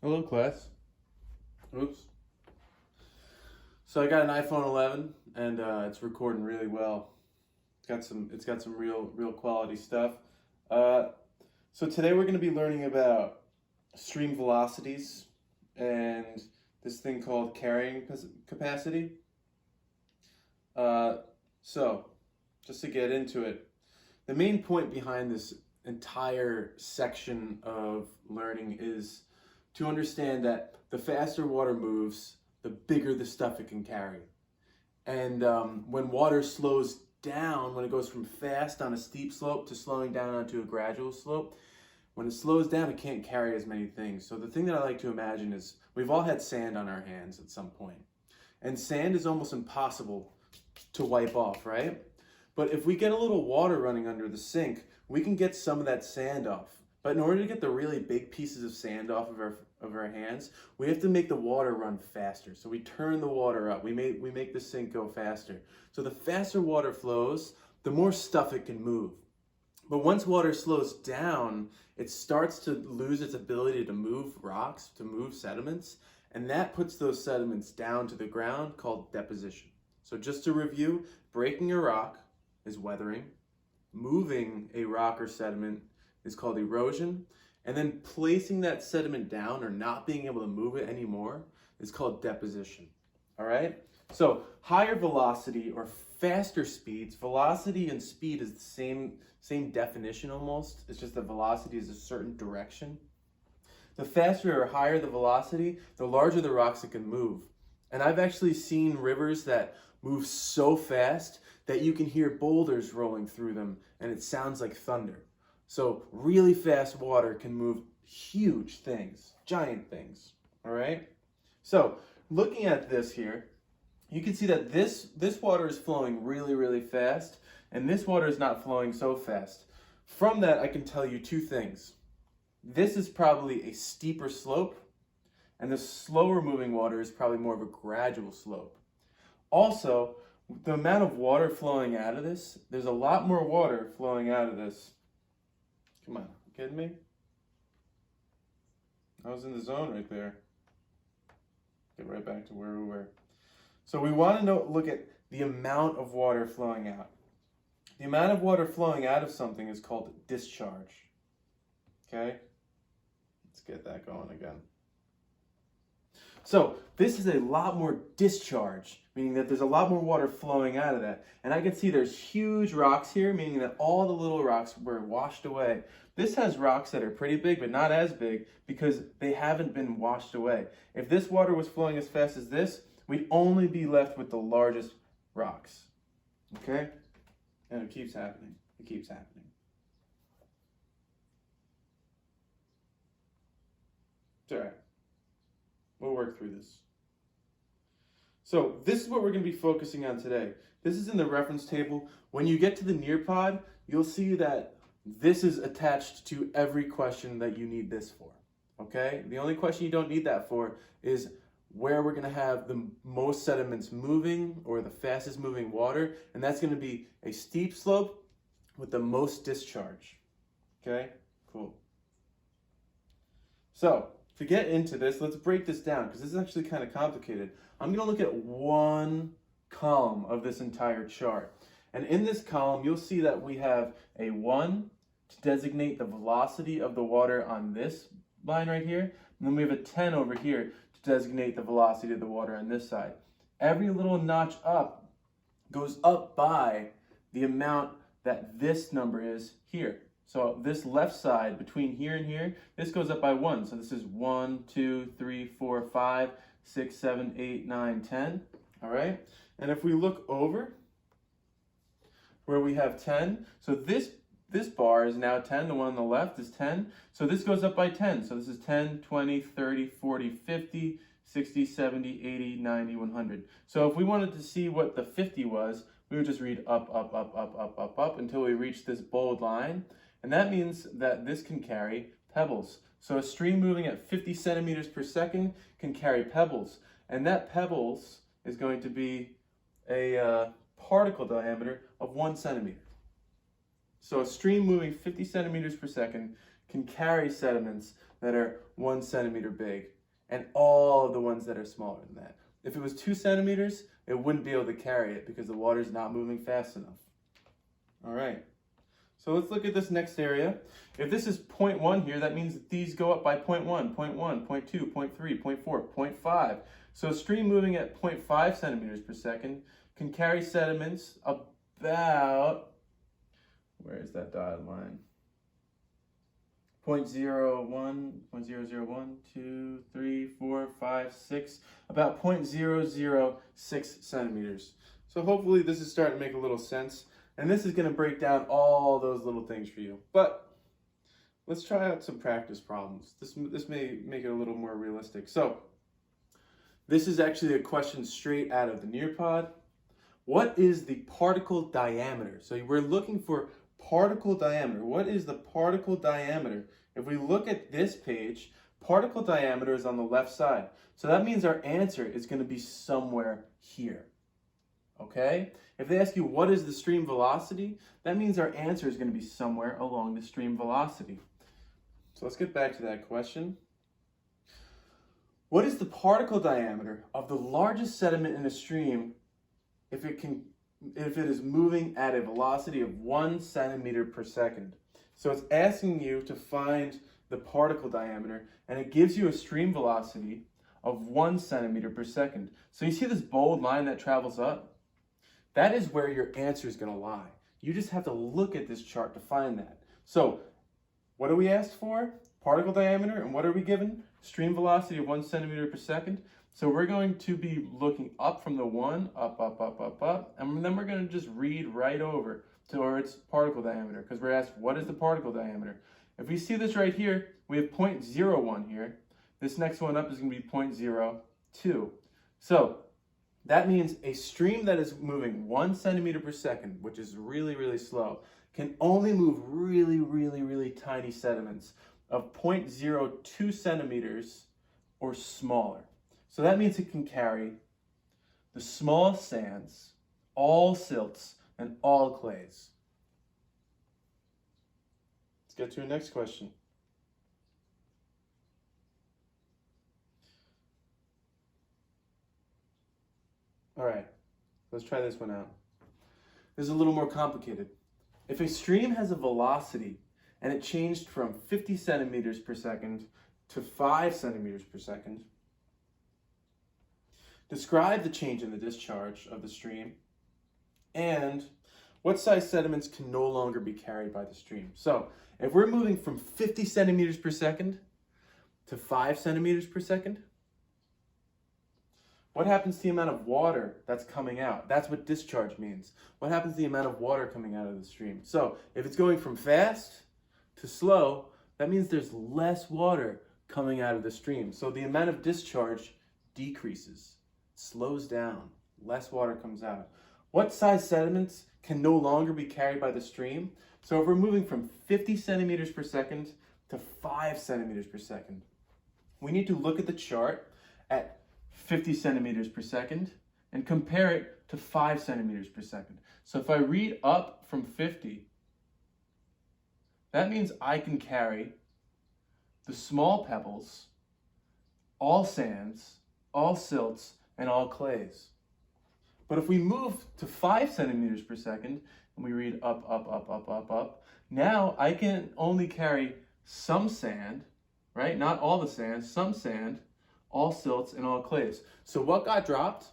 Hello, class. Oops. So I got an iPhone 11, and it's recording really well. It's got some real quality stuff. So today we're going to be learning about stream velocities and this thing called carrying capacity. So just to get into it, the main point behind this entire section of learning is to understand that the faster water moves, the bigger the stuff it can carry. And when water slows down, when it goes from fast on a steep slope to slowing down onto a gradual slope, when it slows down, it can't carry as many things. So the thing that I like to imagine is we've all had sand on our hands at some point. And sand is almost impossible to wipe off, right? But if we get a little water running under the sink, we can get some of that sand off. But in order to get the really big pieces of sand off of our hands, we have to make the water run faster. So we turn the water up. We make the sink go faster. So the faster water flows, the more stuff it can move. But once water slows down, it starts to lose its ability to move rocks, to move sediments, and that puts those sediments down to the ground, called deposition. So just to review, breaking a rock is weathering, moving a rock or sediment is called erosion, and then placing that sediment down or not being able to move it anymore is called deposition. All right? So higher velocity or faster speeds, velocity and speed is the same definition almost. It's just that velocity is a certain direction. The faster or higher the velocity, the larger the rocks it can move. And I've actually seen rivers that move so fast that you can hear boulders rolling through them and it sounds like thunder. So really fast water can move huge things, giant things, all right? So looking at this here, you can see that this water is flowing really fast, and this water is not flowing so fast. From that, I can tell you two things. This is probably a steeper slope, and the slower moving water is probably more of a gradual slope. Also, the amount of water flowing out of this, there's a lot more water flowing out of this. Come on, you kidding me? I was in the zone right there. Get right back to where we were. So we want to look at the amount of water flowing out. The amount of water flowing out of something is called discharge. Okay? Let's get that going again. So this is a lot more discharge, meaning that there's a lot more water flowing out of that. And I can see there's huge rocks here, meaning that all the little rocks were washed away. This has rocks that are pretty big, but not as big because they haven't been washed away. If this water was flowing as fast as this, we'd only be left with the largest rocks. Okay? And it keeps happening. It keeps happening. It's all right. We'll work through this. So this is what we're going to be focusing on today. This is in the reference table. When you get to the Nearpod, you'll see that this is attached to every question that you need this for. Okay? The only question you don't need that for is where we're going to have the most sediments moving or the fastest moving water, and that's going to be a steep slope with the most discharge. Okay? Cool. So to get into this, let's break this down because this is actually kind of complicated. I'm going to look at one column of this entire chart. And in this column, you'll see that we have a 1 to designate the velocity of the water on this line right here. And then we have a 10 over here to designate the velocity of the water on this side. Every little notch up goes up by the amount that this number is here. So this left side between here and here, this goes up by 1. So this is 1, 2, 3, 4, 5, 6, 7, 8, 9, 10. All right. And if we look over where we have 10, so this bar is now 10. The one on the left is 10. So this goes up by 10. So this is 10, 20, 30, 40, 50, 60, 70, 80, 90, 100. So if we wanted to see what the 50 was, we would just read up until we reach this bold line. And that means that this can carry pebbles. So a stream moving at 50 centimeters per second can carry pebbles. And that pebbles is going to be a particle diameter of 1 centimeter. So a stream moving 50 centimeters per second can carry sediments that are 1 centimeter big and all of the ones that are smaller than that. If it was 2 centimeters, it wouldn't be able to carry it because the water's not moving fast enough. All right, so let's look at this next area. If this is 0.1 here, that means that these go up by 0.1, 0.1, 0.2, 0.3, 0.4, 0.5. So a stream moving at 0.5 centimeters per second can carry sediments about, where is that dotted line? 0.01, 0.001, 2, 3, 4, 5, 6, about 0.006 centimeters. So hopefully this is starting to make a little sense. And this is going to break down all those little things for you. But let's try out some practice problems. This may make it a little more realistic. So this is actually a question straight out of the Nearpod. What is the particle diameter? So we're looking for particle diameter. What is the particle diameter? If we look at this page, particle diameter is on the left side. So that means our answer is going to be somewhere here. Okay? If they ask you what is the stream velocity, that means our answer is going to be somewhere along the stream velocity. So let's get back to that question. What is the particle diameter of the largest sediment in a stream if it is moving at a velocity of 1 centimeter per second? So it's asking you to find the particle diameter, and it gives you a stream velocity of 1 centimeter per second. So you see this bold line that travels up? That is where your answer is going to lie. You just have to look at this chart to find that. So what are we asked for? Particle diameter, and what are we given? Stream velocity of 1 centimeter per second. So we're going to be looking up from the 1, up, up, up, up, up, and then we're going to just read right over towards particle diameter, because we're asked, what is the particle diameter? If we see this right here, we have 0.01 here. This next one up is going to be 0.02. So that means a stream that is moving 1 centimeter per second, which is really, really slow, can only move really, really, really tiny sediments of 0.02 centimeters or smaller. So that means it can carry the smallest sands, all silts, and all clays. Let's get to the next question. All right, let's try this one out. This is a little more complicated. If a stream has a velocity and it changed from 50 centimeters per second to 5 centimeters per second, describe the change in the discharge of the stream and what size sediments can no longer be carried by the stream. So if we're moving from 50 centimeters per second to 5 centimeters per second, what happens to the amount of water that's coming out? That's what discharge means. What happens to the amount of water coming out of the stream? So if it's going from fast to slow, that means there's less water coming out of the stream. So the amount of discharge decreases, slows down, less water comes out. What size sediments can no longer be carried by the stream? So if we're moving from 50 centimeters per second to 5 centimeters per second, we need to look at the chart at 50 centimeters per second and compare it to 5 centimeters per second. So if I read up from 50, that means I can carry the small pebbles, all sands, all silts, and all clays. But if we move to 5 centimeters per second and we read up, up, up, up, up, up, now I can only carry some sand, right? Not all the sand, some sand, all silts, and all clays. So what got dropped?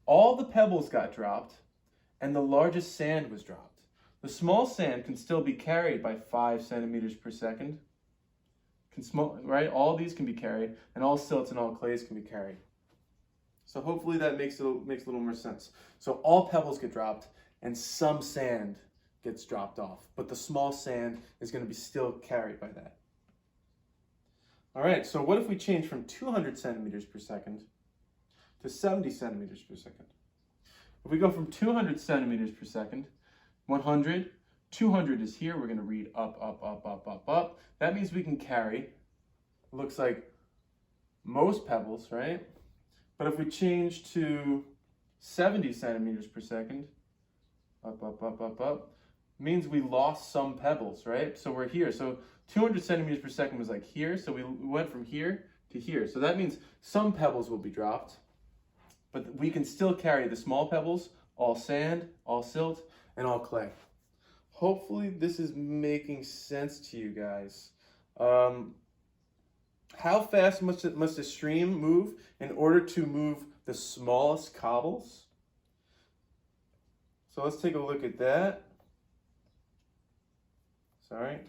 All the pebbles got dropped, and the largest sand was dropped. The small sand can still be carried by 5 centimeters per second. Right? All these can be carried, and all silts and all clays can be carried. So hopefully that makes a little more sense. So all pebbles get dropped, and some sand gets dropped off, but the small sand is going to be still carried by that. All right, so what if we change from 200 centimeters per second to 70 centimeters per second? If we go from 200 centimeters per second, 100, 200 is here. We're going to read up, up, up, up, up, up. That means we can carry, looks like most pebbles, right? But if we change to 70 centimeters per second, up, up, up, up, up, means we lost some pebbles, right? So we're here. So 200 centimeters per second was like here. So we went from here to here. So that means some pebbles will be dropped, but we can still carry the small pebbles, all sand, all silt, and all clay. Hopefully this is making sense to you guys. How fast must a stream move in order to move the smallest cobbles? So let's take a look at that. Sorry.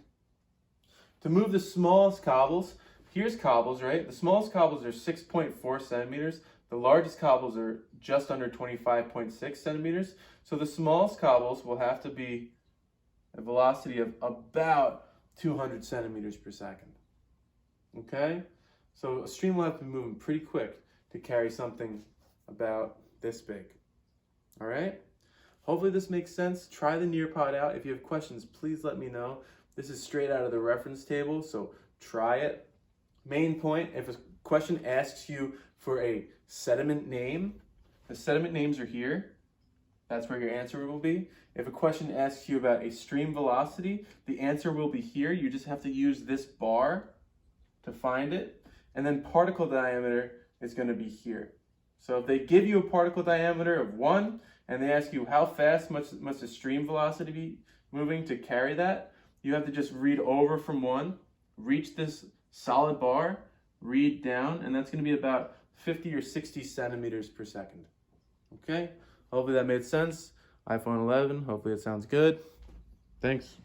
To move the smallest cobbles, here's cobbles, right? The smallest cobbles are 6.4 centimeters. The largest cobbles are just under 25.6 centimeters. So the smallest cobbles will have to be a velocity of about 200 centimeters per second. Okay? So a stream will have to be moving pretty quick to carry something about this big. All right? Hopefully this makes sense. Try the Nearpod out. If you have questions, please let me know. This is straight out of the reference table, so try it. Main point, if a question asks you for a sediment name, the sediment names are here. That's where your answer will be. If a question asks you about a stream velocity, the answer will be here. You just have to use this bar to find it. And then particle diameter is going to be here. So if they give you a particle diameter of 1, and they ask you how fast must the stream velocity be moving to carry that, you have to just read over from 1, reach this solid bar, read down, and that's going to be about 50 or 60 centimeters per second. Okay? Hopefully that made sense. iPhone 11, hopefully it sounds good. Thanks.